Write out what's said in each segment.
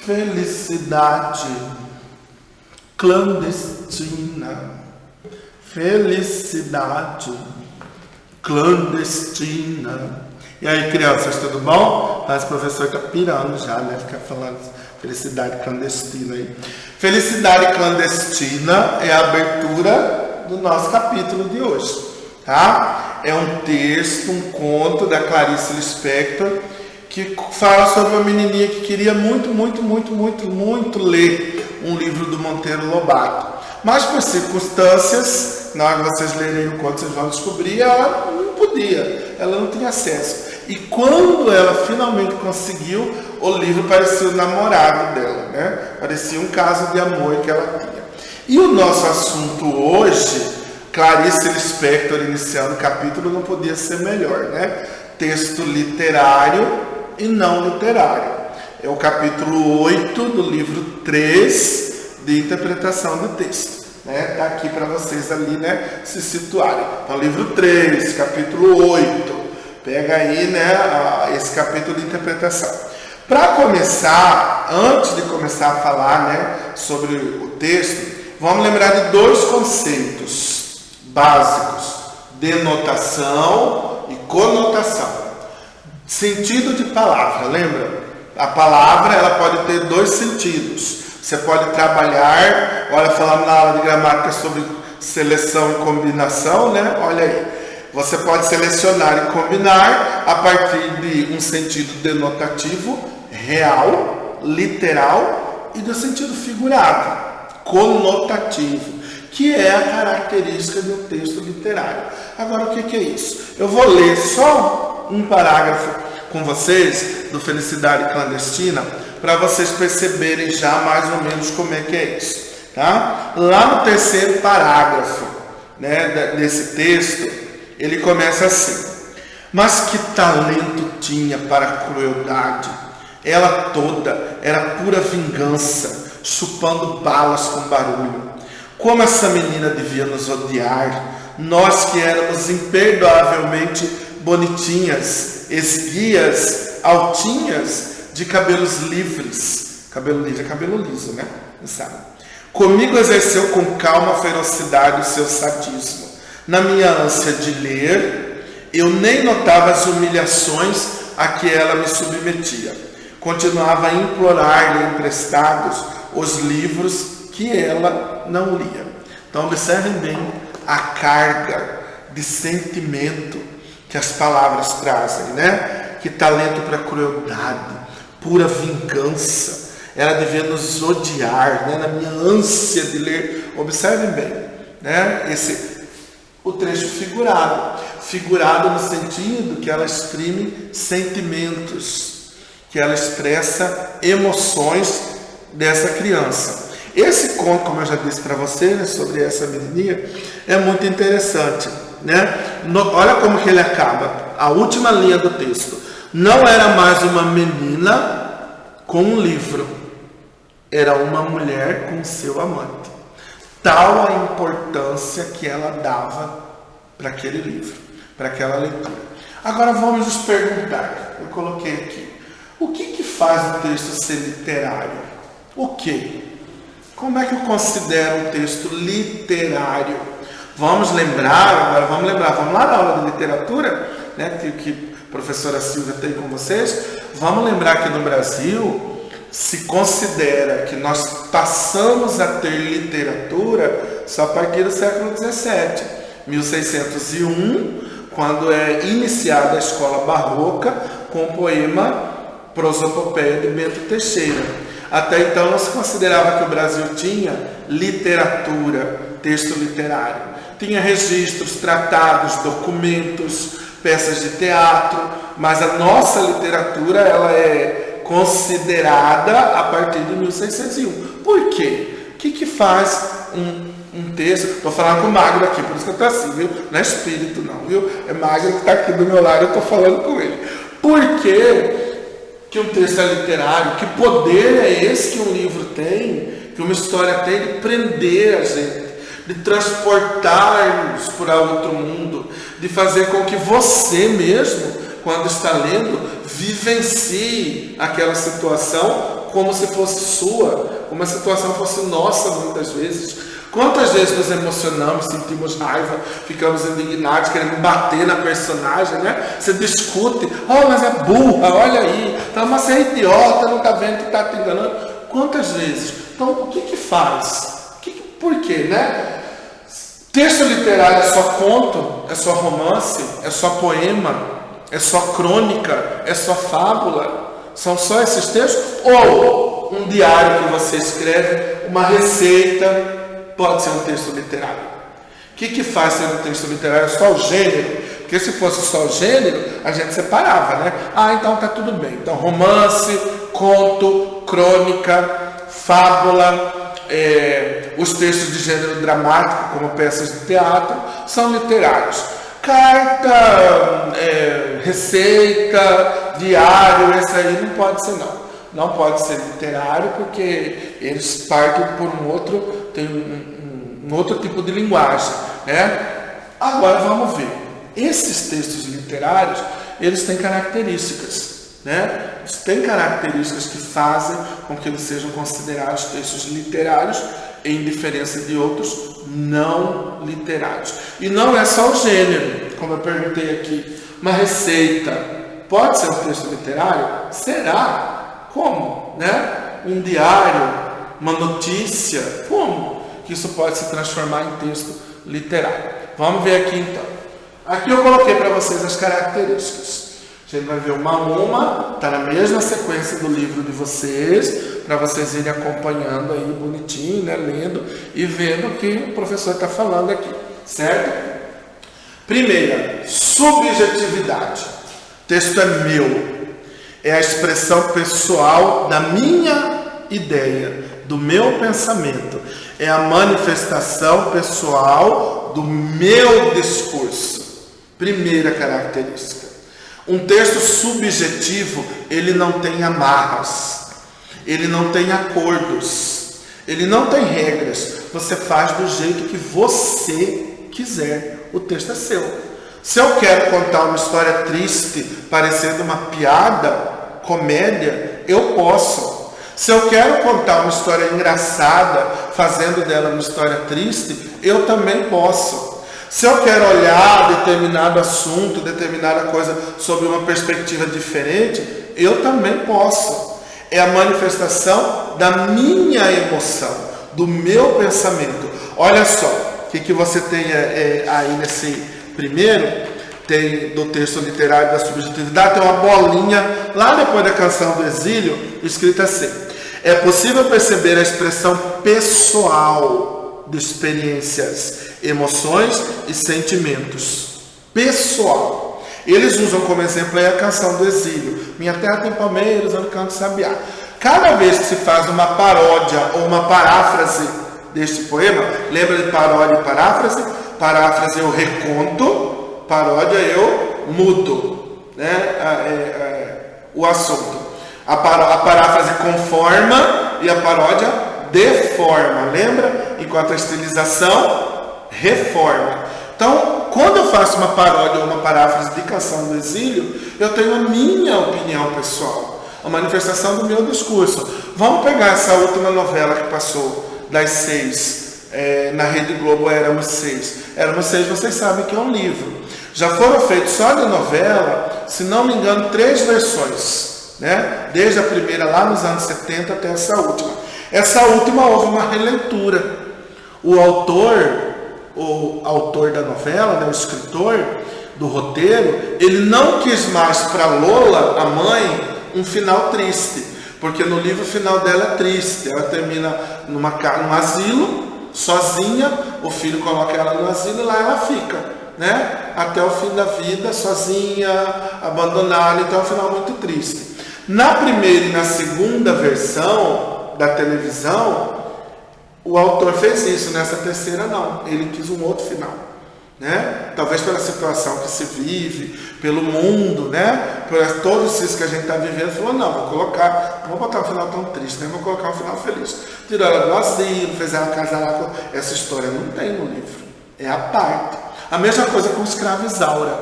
Felicidade clandestina. Felicidade clandestina. E aí, crianças, tudo bom? Mas o professor tá pirando já, né? Ficar falando felicidade clandestina aí. Felicidade clandestina é a abertura do nosso capítulo de hoje, tá? É um texto, um conto da Clarice Lispector, que fala sobre uma menininha que queria muito ler um livro do Monteiro Lobato. Mas por circunstâncias, na hora que vocês lerem o conto, vocês vão descobrir, ela não podia, ela não tinha acesso. E quando ela finalmente conseguiu, o livro parecia o namorado dela, né? Parecia um caso de amor que ela tinha. E o nosso assunto hoje, Clarice Lispector iniciando o capítulo, não podia ser melhor, né? Texto literário e não literário. É o capítulo 8 do livro 3 de interpretação do texto, né? Tá aqui para vocês ali, né, se situarem. Então, livro 3, capítulo 8. Pega aí, né, esse capítulo de interpretação. Para começar, antes de começar a falar, né, sobre o texto, vamos lembrar de dois conceitos básicos: denotação e conotação. Sentido de palavra, lembra? A palavra, ela pode ter dois sentidos. Você pode trabalhar, olha, falando na aula de gramática sobre seleção e combinação, né? Olha aí. Você pode selecionar e combinar a partir de um sentido denotativo, real, literal, e do sentido figurado, conotativo, que é a característica de um texto literário. Agora, o que é isso? Eu vou ler só um parágrafo com vocês do Felicidade Clandestina, para vocês perceberem já mais ou menos como é que é isso, tá? Lá no terceiro parágrafo, né, desse texto, ele começa assim: mas que talento tinha para a crueldade, ela toda era pura vingança, chupando balas com barulho. Como essa menina devia nos odiar, nós que éramos imperdoavelmente bonitinhas, esguias, altinhas, de cabelos livres. Cabelo livre é cabelo liso, né? Sabe? Comigo exerceu com calma a ferocidade o seu sadismo. Na minha ânsia de ler, eu nem notava as humilhações a que ela me submetia. Continuava a implorar-lhe emprestados os livros que ela não lia. Então observem bem a carga de sentimento que as palavras trazem, né? Que talento para crueldade, pura vingança. Ela devia nos odiar, né? Na minha ânsia de ler. Observem bem, né? O trecho figurado no sentido que ela exprime sentimentos, que ela expressa emoções dessa criança. Esse conto, como eu já disse para você, né, sobre essa menininha, é muito interessante, né? Olha como que ele acaba, a última linha do texto: não era mais uma menina com um livro, era uma mulher com seu amante. Tal a importância que ela dava para aquele livro, para aquela leitura. Agora vamos nos perguntar, eu coloquei aqui, o que faz o texto ser literário? O que? Como é que eu considero um texto literário? Vamos lá na aula de literatura, né, que a professora Silvia tem com vocês. Vamos lembrar que no Brasil se considera que nós passamos a ter literatura só a partir do século XVII, 1601, quando é iniciada a escola barroca com o poema Prosopopeia de Bento Teixeira. Até então não se considerava que o Brasil tinha literatura, texto literário. Tinha registros, tratados, documentos, peças de teatro, mas a nossa literatura ela é considerada a partir de 1601. Por quê? O que faz um texto? Estou falando com o Magro aqui, por isso que eu estou assim, viu? Não é espírito não, viu? É Magro que está aqui do meu lado, eu estou falando com ele. Por que um texto é literário? Que poder é esse que um livro tem, que uma história tem de prender a gente, de transportar-nos para outro mundo, de fazer com que você mesmo, quando está lendo, vivencie aquela situação como se fosse sua, como a situação fosse nossa muitas vezes. Quantas vezes nos emocionamos, sentimos raiva, ficamos indignados, querendo bater na personagem, né? Você discute, oh, mas é burra, olha aí, então, mas você é idiota, não está vendo que está te enganando. Quantas vezes? Então, o que faz? Por quê, né? Texto literário é só conto, é só romance, é só poema, é só crônica, é só fábula? São só esses textos? Ou um diário que você escreve, uma receita, pode ser um texto literário? O que faz ser um texto literário? Só o gênero? Porque se fosse só o gênero, a gente separava, né? Ah, então tá tudo bem. Então, romance, conto, crônica, fábula, os textos de gênero dramático, como peças de teatro, são literários. Carta, receita, diário, esse aí não pode ser não. Não pode ser literário porque eles partem por tem um outro tipo de linguagem, né? Agora vamos ver. Esses textos literários, eles têm características, né? Eles têm características que fazem com que eles sejam considerados textos literários, em diferença de outros não literários. E não é só o gênero, como eu perguntei aqui. Uma receita pode ser um texto literário? Será? Como? Né? Um diário, uma notícia, como que isso pode se transformar em texto literário? Vamos ver aqui então. Aqui eu coloquei para vocês as características. A gente vai ver uma a uma, está na mesma sequência do livro de vocês, para vocês irem acompanhando aí bonitinho, né, lendo e vendo o que o professor está falando aqui, certo? Primeira, subjetividade. O texto é meu, é a expressão pessoal da minha ideia, do meu pensamento, é a manifestação pessoal do meu discurso. Primeira característica. Um texto subjetivo, ele não tem amarras, ele não tem acordos, ele não tem regras. Você faz do jeito que você quiser, o texto é seu. Se eu quero contar uma história triste, parecendo uma piada, comédia, eu posso. Se eu quero contar uma história engraçada, fazendo dela uma história triste, eu também posso. Se eu quero olhar determinado assunto, determinada coisa sob uma perspectiva diferente, eu também posso. É a manifestação da minha emoção, do meu pensamento. Olha só, o que você tem aí nesse primeiro, tem do texto literário da subjetividade, tem uma bolinha lá depois da Canção do Exílio, escrita assim: é possível perceber a expressão pessoal de experiências, emoções e sentimentos. Pessoal. Eles usam como exemplo aí a Canção do Exílio. Minha terra tem palmeiras, onde canto sabiá. Cada vez que se faz uma paródia ou uma paráfrase deste poema, lembra de paródia e paráfrase? Paráfrase eu reconto, paródia eu mudo, né? O assunto. A paráfrase conforma e a paródia deforma, lembra? Enquanto a estilização reforma. Então, quando eu faço uma paródia ou uma paráfrase de Canção do Exílio, eu tenho a minha opinião pessoal, a manifestação do meu discurso. Vamos pegar essa última novela que passou, das 6, na Rede Globo, Éramos 6. Éramos 6, vocês sabem que é um livro. Já foram feitos só de novela, se não me engano, 3 versões, né? Desde a primeira lá nos anos 70 até essa última. Essa última houve uma releitura. O autor da novela, né, o escritor do roteiro, ele não quis mais para Lola, a mãe, um final triste, porque no livro o final dela é triste. Ela termina num asilo, sozinha, o filho coloca ela no asilo e lá ela fica, né, até o fim da vida, sozinha, abandonada. Então é um final muito triste. Na primeira e na segunda versão da televisão, o autor fez isso. Nessa terceira não, ele quis um outro final, né? Talvez pela situação que se vive, pelo mundo, né? Por todos isso que a gente está vivendo, falou, não vou botar um final tão triste, né? Vou colocar um final feliz. Tirou ela do asilo, fez ela casar lá com... Essa história não tem no livro, é a parte. A mesma coisa com Escrava Isaura,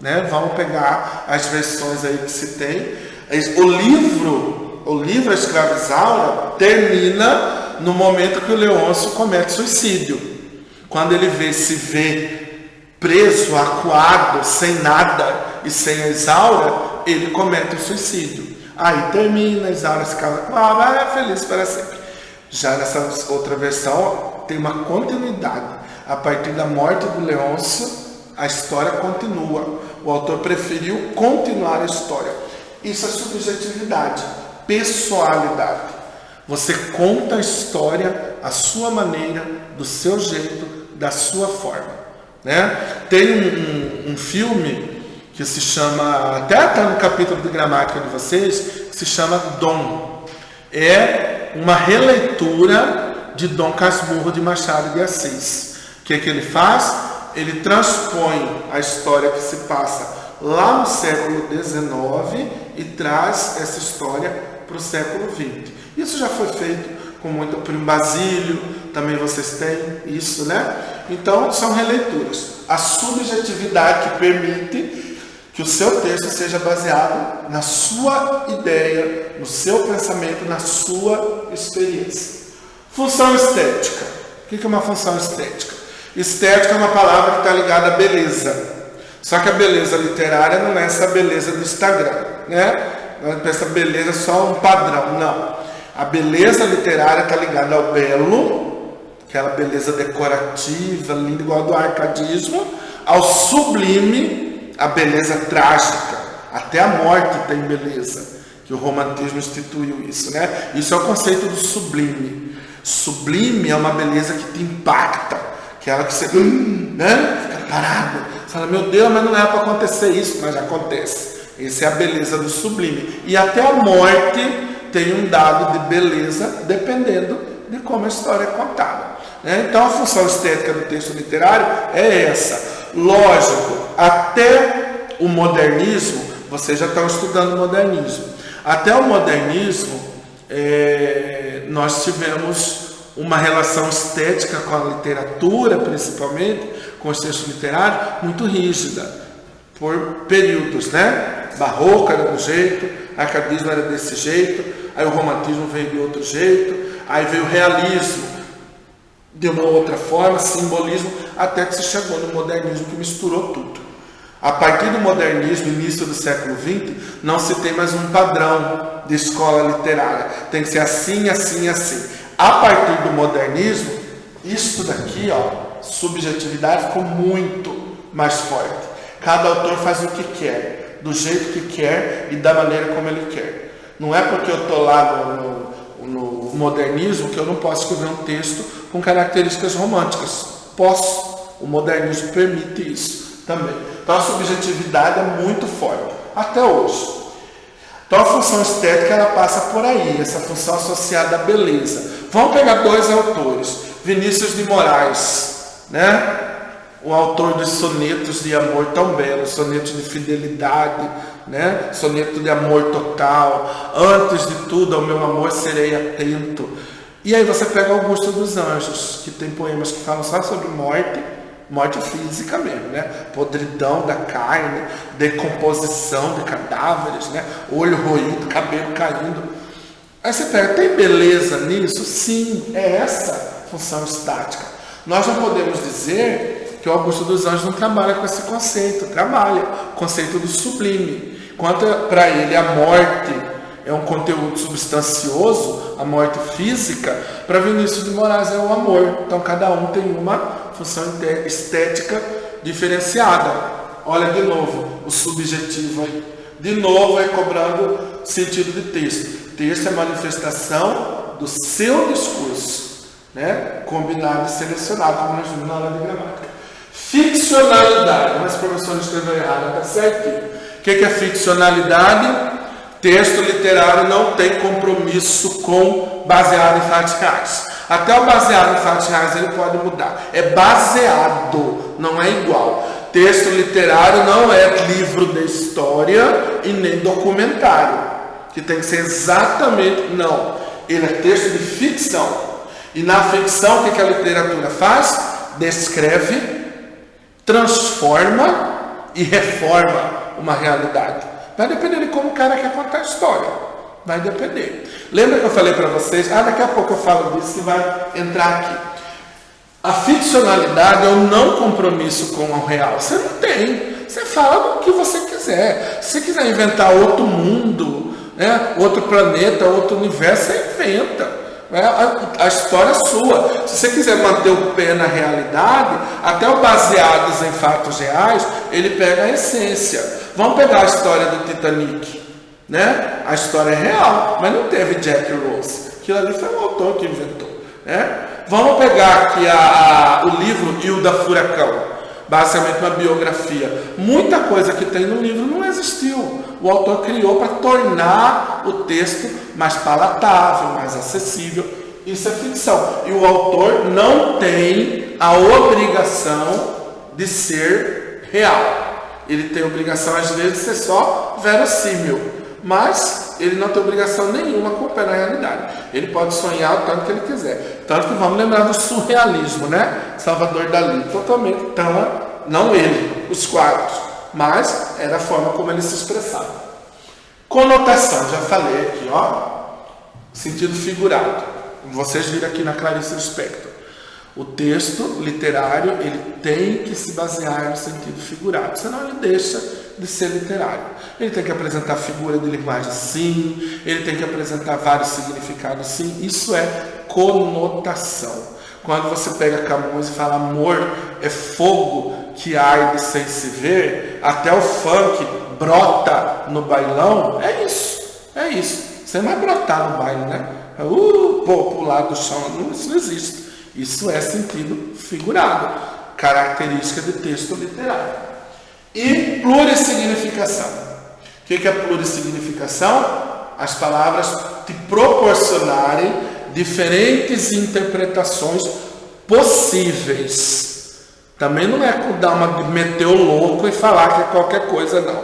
né? Vamos pegar as versões aí que se tem. O O livro A Escrava Isaura termina no momento que o Leôncio comete suicídio. Quando ele se vê preso, acuado, sem nada e sem a Isaura, ele comete o suicídio. Aí termina, a Isaura se casa com ela, é feliz para sempre. Já nessa outra versão tem uma continuidade. A partir da morte do Leôncio, a história continua. O autor preferiu continuar a história. Isso é subjetividade, pessoalidade. Você conta a história à sua maneira, do seu jeito, da sua forma, né? Tem um filme que se chama, até está no capítulo de gramática de vocês, que se chama Dom. É uma releitura de Dom Casmurro de Machado de Assis. O que ele faz? Ele transpõe a história que se passa lá no século XIX e traz essa história para o século XX. Isso já foi feito com muito Primo Basílio, também vocês têm isso, né? Então, são releituras. A subjetividade que permite que o seu texto seja baseado na sua ideia, no seu pensamento, na sua experiência. Função estética. O que é uma função estética? Estética é uma palavra que está ligada à beleza. Só que a beleza literária não é essa beleza do Instagram, né? Não é essa beleza só um padrão, não. A beleza literária está ligada ao belo, aquela beleza decorativa, linda, igual do arcadismo, ao sublime, a beleza trágica. Até a morte tem beleza, que o romantismo instituiu isso, né? Isso é o conceito do sublime. Sublime é uma beleza que te impacta, aquela que você, né? Fica parado, fala, meu Deus, mas não é para acontecer isso, mas acontece. Essa é a beleza do sublime. E até a morte tem um dado de beleza, dependendo de como a história é contada, né? Então a função estética do texto literário é essa. Lógico, até o modernismo, vocês já estão estudando o modernismo, até o modernismo nós tivemos uma relação estética com a literatura, principalmente, com os textos literários, muito rígida, por períodos, né? Barroco era do jeito, arcadismo era desse jeito, aí o romantismo veio de outro jeito, aí veio o realismo de uma outra forma, simbolismo, até que se chegou no modernismo que misturou tudo. A partir do modernismo, início do século XX, não se tem mais um padrão de escola literária, tem que ser assim, assim, assim. A partir do modernismo, isso daqui, ó, subjetividade ficou muito mais forte. Cada autor faz o que quer, do jeito que quer e da maneira como ele quer. Não é porque eu estou lá no modernismo que eu não posso escrever um texto com características românticas. Posso. O modernismo permite isso também. Então a subjetividade é muito forte, até hoje. Então a função estética ela passa por aí, essa função associada à beleza. Vamos pegar dois autores, Vinícius de Moraes, né? O autor dos sonetos de amor tão belos, sonetos de fidelidade, né? Soneto de amor total, antes de tudo ao meu amor serei atento. E aí você pega Augusto dos Anjos, que tem poemas que falam só sobre morte física mesmo, né? Podridão da carne, decomposição de cadáveres, né? Olho roído, cabelo caindo. Aí você pega, tem beleza nisso? Sim, é essa função estática. Nós não podemos dizer que o Augusto dos Anjos não trabalha com esse conceito, trabalha o conceito do sublime. Enquanto para ele a morte é um conteúdo substancioso, a morte física, para Vinícius de Moraes é o amor. Então cada um tem uma função estética diferenciada. Olha de novo o subjetivo aí. De novo é cobrando sentido de texto. Texto é manifestação do seu discurso, né? Combinado e selecionado, como nós vimos na aula de gramática. Ficcionalidade, mas o professor escreveu errado, está certinho. O que é ficcionalidade? Texto literário não tem compromisso com baseado em fatos reais. Até o baseado em fatos reais ele pode mudar. É baseado, não é igual. Texto literário não é livro de história e nem documentário, que tem que ser exatamente, não. Ele é texto de ficção. E na ficção, o que a literatura faz? Descreve, transforma e reforma uma realidade. Vai depender de como o cara quer contar a história, Vai depender. Lembra que eu falei para vocês? Daqui a pouco eu falo disso que vai entrar aqui. A ficcionalidade é o não compromisso com o real. Você não tem. Você fala do que você quiser. Se você quiser inventar outro mundo, né, outro planeta, outro universo, você inventa. A história é sua. Se você quiser manter o pé na realidade, até o baseados em fatos reais, ele pega a essência. Vamos pegar a história do Titanic, né? A história é real, mas não teve Jack Rose. Aquilo ali foi um autor que inventou, né? Vamos pegar aqui o livro Hilda Furacão, basicamente uma biografia. Muita coisa que tem no livro não existiu. O autor criou para tornar o texto mais palatável, mais acessível. Isso é ficção. E o autor não tem a obrigação de ser real. Ele tem obrigação, às vezes, de ser só verossímil. Mas ele não tem obrigação nenhuma com o pé na realidade. Ele pode sonhar o tanto que ele quiser. Tanto que vamos lembrar do surrealismo, né? Salvador Dalí. Totalmente, não ele, os quadros. Mas era a forma como ele se expressava. Conotação, já falei aqui, ó. Sentido figurado. Vocês viram aqui na Clarice Lispector. O texto literário, ele tem que se basear no sentido figurado, senão ele deixa de ser literário. Ele tem que apresentar figura de linguagem, sim. Ele tem que apresentar vários significados, sim. Isso é conotação. Quando você pega Camões e fala amor é fogo que arde sem se ver, até o funk brota no bailão, é isso. É isso. Você não vai brotar no baile, né? Pular do chão, isso não existe. Isso é sentido figurado, característica de texto literário. E plurissignificação. O que é plurissignificação? As palavras te proporcionarem diferentes interpretações possíveis. Também não é meter o louco e falar que é qualquer coisa, não.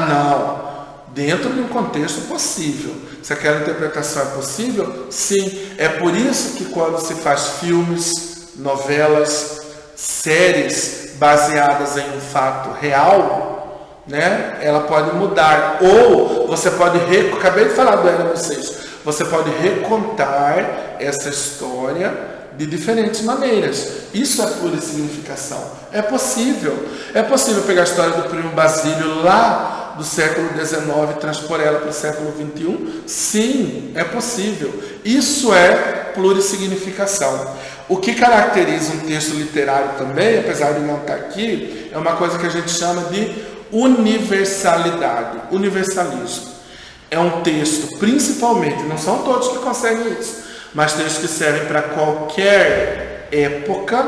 Não. Dentro de um contexto possível. Se aquela interpretação é possível, sim. É por isso que quando se faz filmes, novelas, séries baseadas em um fato real, né, ela pode mudar. Ou você pode, acabei de falar do Éramos Seis, você pode recontar essa história de diferentes maneiras. Isso é plurissignificação. É possível. É possível pegar a história do primo Basílio lá do século XIX e transpor ela para o século XXI? Sim, é possível. Isso é plurissignificação. O que caracteriza um texto literário também, apesar de não estar aqui, é uma coisa que a gente chama de universalidade, universalismo. É um texto, principalmente, não são todos que conseguem isso, mas textos que servem para qualquer época,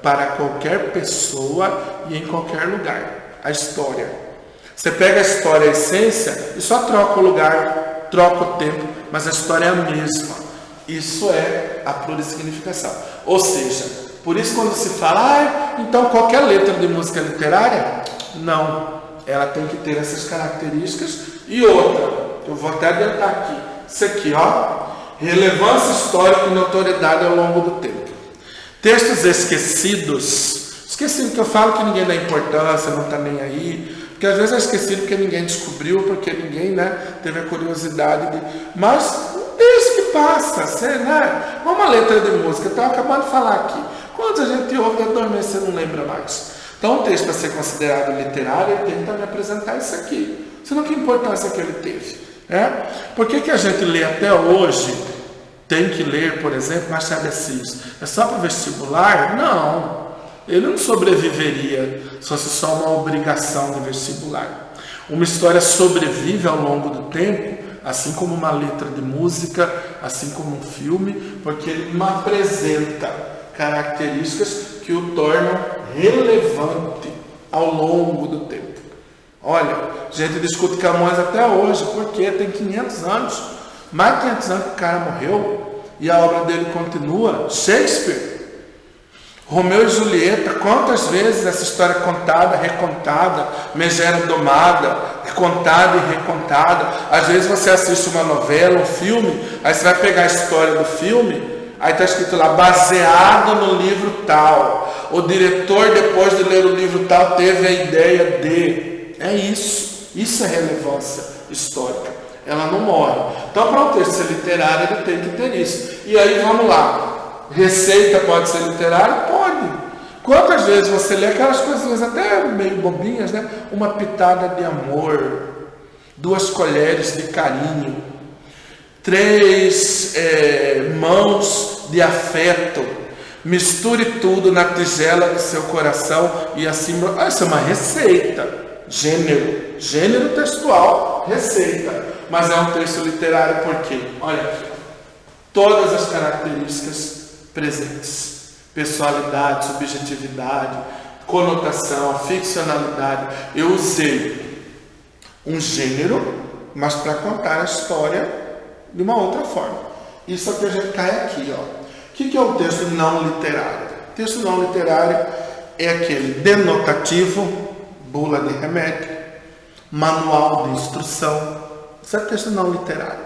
para qualquer pessoa e em qualquer lugar. A história. Você pega a história, a essência, e só troca o lugar, troca o tempo, mas a história é a mesma. Isso é a plurissignificação. Ou seja, por isso quando se fala, então qualquer letra de música literária, não. Ela tem que ter essas características. E outra, eu vou até adiantar aqui. Isso aqui, ó. Relevância histórica e notoriedade ao longo do tempo. Textos esquecidos. Esquecido que eu falo que ninguém dá importância, não está nem aí. Porque às vezes é esquecido porque ninguém descobriu, porque ninguém, né, teve a curiosidade de... Mas um texto que passa, né? Uma letra de música, eu estava acabando de falar aqui. Quando a gente ouve e adormece, você não lembra mais. Então um texto para ser considerado literário, ele tenta me apresentar isso aqui. Senão que importância que ele teve? Né? Por que a gente lê até hoje, tem que ler, por exemplo, Machado de Assis? É só para o vestibular? Não. Ele não sobreviveria se fosse só uma obrigação de vestibular. Uma história sobrevive ao longo do tempo, assim como uma letra de música, assim como um filme, porque ele apresenta características que o tornam relevante ao longo do tempo. Olha, a gente discute Camões até hoje, porque tem 500 anos, mais de 500 anos que o cara morreu, e a obra dele continua. Shakespeare, Romeu e Julieta, quantas vezes essa história contada, recontada, Megera domada, contada e recontada. Às vezes você assiste uma novela, um filme, aí você vai pegar a história do filme, aí está escrito lá, baseado no livro tal. O diretor, depois de ler o livro tal, teve a ideia de... É isso. Isso é relevância histórica. ela não morre. Então, para um texto ser literário, ele tem que ter isso. E aí, vamos lá. Receita pode ser literária? Pode. Quantas vezes você lê aquelas coisinhas até meio bobinhas, né? Uma pitada de amor, 2 colheres de carinho, 3 mãos de afeto, misture tudo na tigela do seu coração e assim... Essa é uma receita, gênero textual, receita. Mas é um texto literário por quê? Olha, todas as características presentes. Pessoalidade, subjetividade, conotação, ficcionalidade. Eu usei um gênero, mas para contar a história de uma outra forma. Isso é que a gente cai aqui, ó. O que é o texto não literário? O texto não literário é aquele denotativo, bula de remédio, manual de instrução. Isso é texto não literário.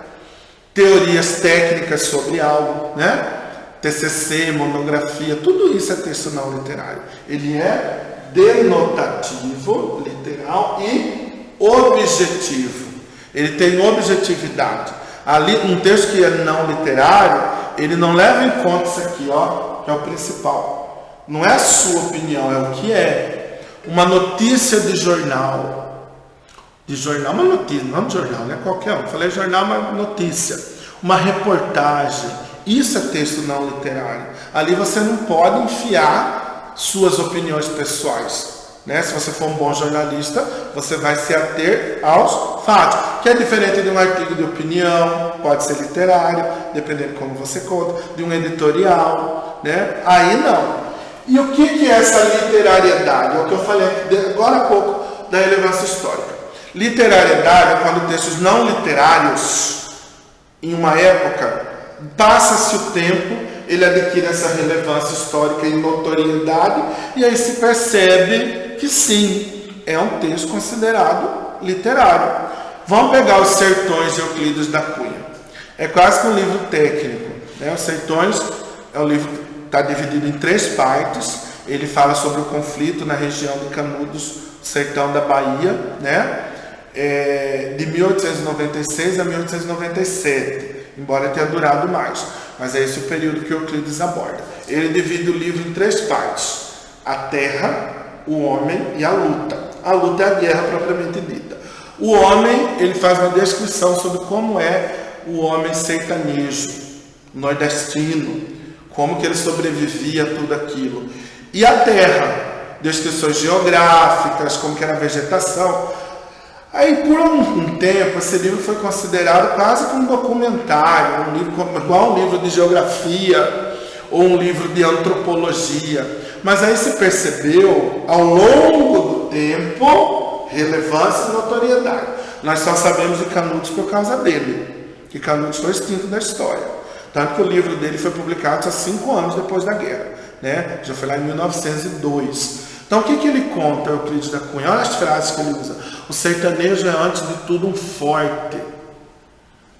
Teorias técnicas sobre algo, né? TCC, monografia, tudo isso é texto não literário. Ele é denotativo, literal e objetivo. Ele tem objetividade. Ali, um texto que é não literário, ele não leva em conta isso aqui, ó, que é o principal. Não é a sua opinião, é o que é. Uma notícia de jornal. De jornal, uma notícia, não de jornal, não é qualquer um. Falei jornal, mas notícia. Uma reportagem. Isso é texto não literário. Ali você não pode enfiar suas opiniões pessoais, né? Se você for um bom jornalista, você vai se ater aos fatos, que é diferente de um artigo de opinião, pode ser literário, dependendo de como você conta, de um editorial, né? Aí não. E o que é essa literariedade? É o que eu falei agora há pouco da relevância histórica. Literariedade é quando textos não literários, em uma época, passa-se o tempo, ele adquire essa relevância histórica e notoriedade, e aí se percebe que sim, é um texto considerado literário. Vamos pegar os Sertões de Euclides da Cunha. É quase que um livro técnico, né? Os Sertões é um livro que está dividido em 3 partes. Ele fala sobre o conflito na região de Canudos, sertão da Bahia, né? De 1896 a 1897. Embora tenha durado mais, mas é esse o período que Euclides aborda. Ele divide o livro em 3 partes: a terra, o homem e a luta. A luta é a guerra propriamente dita. O homem, ele faz uma descrição sobre como é o homem sertanejo, nordestino, como que ele sobrevivia a tudo aquilo. E a terra, descrições geográficas, como que era a vegetação. Aí, por um tempo, esse livro foi considerado quase como um documentário, igual um livro de geografia ou um livro de antropologia. Mas aí se percebeu, ao longo do tempo, relevância e notoriedade. Nós só sabemos de Canudos por causa dele, que Canudos foi extinto da história. Tanto que o livro dele foi publicado só 5 anos depois da guerra, né? Já foi lá em 1902. Então, o que ele conta, Euclides da Cunha? Olha as frases que ele usa. O sertanejo é, antes de tudo, um forte.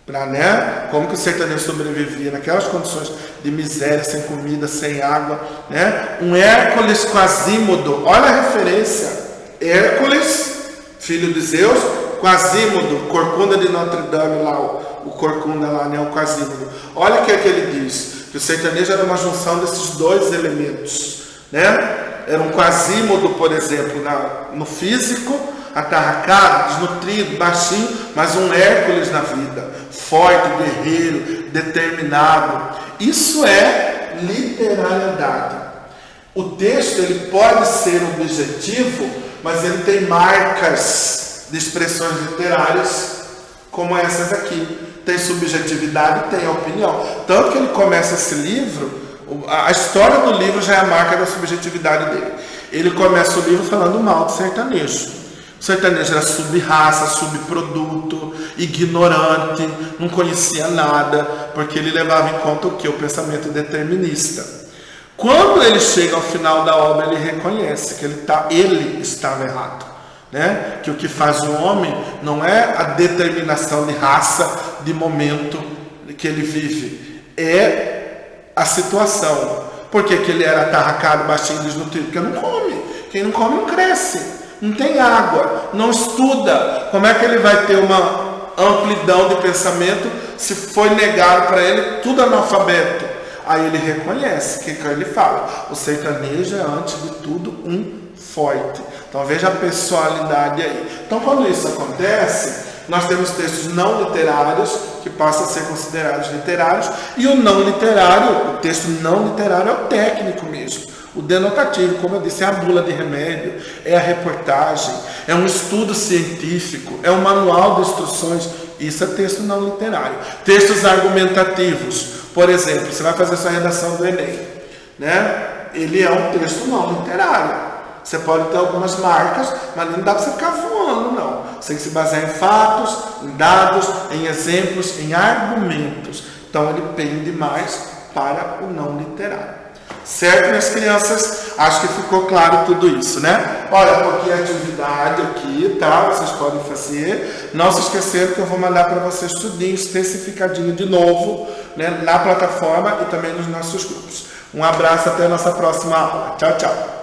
Né? Como que o sertanejo sobrevivia naquelas condições de miséria, sem comida, sem água. Né? Um Hércules Quasímodo. Olha a referência. Hércules, filho de Zeus, Quasímodo, corcunda de Notre Dame, lá, o corcunda lá, né? O Quasímodo. Olha o que é que ele diz. Que o sertanejo era uma junção desses 2 elementos. Né? Era um Quasímodo, por exemplo, no físico, atarracado, desnutrido, baixinho, mas um Hércules na vida, forte, guerreiro, determinado. Isso é literariedade. O texto, ele pode ser objetivo, mas ele tem marcas de expressões literárias, como essas aqui. Tem subjetividade, tem opinião. Tanto que ele começa esse livro, a história do livro já é a marca da subjetividade dele. Ele começa o livro falando mal do sertanejo. O sertanejo era sub-raça, subproduto, ignorante, não conhecia nada, porque ele levava em conta o que? O pensamento determinista. Quando ele chega ao final da obra, ele reconhece que ele estava errado, né? Que o que faz o homem não é a determinação de raça, de momento que ele vive, é a situação. Por que ele era atarracado, baixinho, desnutrido? Porque não come. Quem não come não cresce. Não tem água. Não estuda. Como é que ele vai ter amplidão de pensamento, se foi negado para ele tudo analfabeto. Aí ele reconhece, que ele fala, o sertanejo é antes de tudo um forte. Então veja a pessoalidade aí. Então quando isso acontece, nós temos textos não literários, que passam a ser considerados literários, e o não literário, o texto não literário é o técnico mesmo, o denotativo, como eu disse, é a bula de remédio, é a reportagem, é um estudo científico, é um manual de instruções, isso é texto não literário. Textos argumentativos, por exemplo, você vai fazer sua redação do Enem, né? Ele é um texto não literário. Você pode ter algumas marcas, mas não dá para você ficar voando, não. Você tem que se basear em fatos, em dados, em exemplos, em argumentos. Então ele pende mais para o não literário. Certo, minhas crianças? Acho que ficou claro tudo isso, né? Olha, um pouquinho de atividade aqui, tá? Vocês podem fazer. Não se esqueçam que eu vou mandar para vocês tudinho, especificadinho de novo, né? Na plataforma e também nos nossos grupos. Um abraço, até a nossa próxima aula. Tchau, tchau.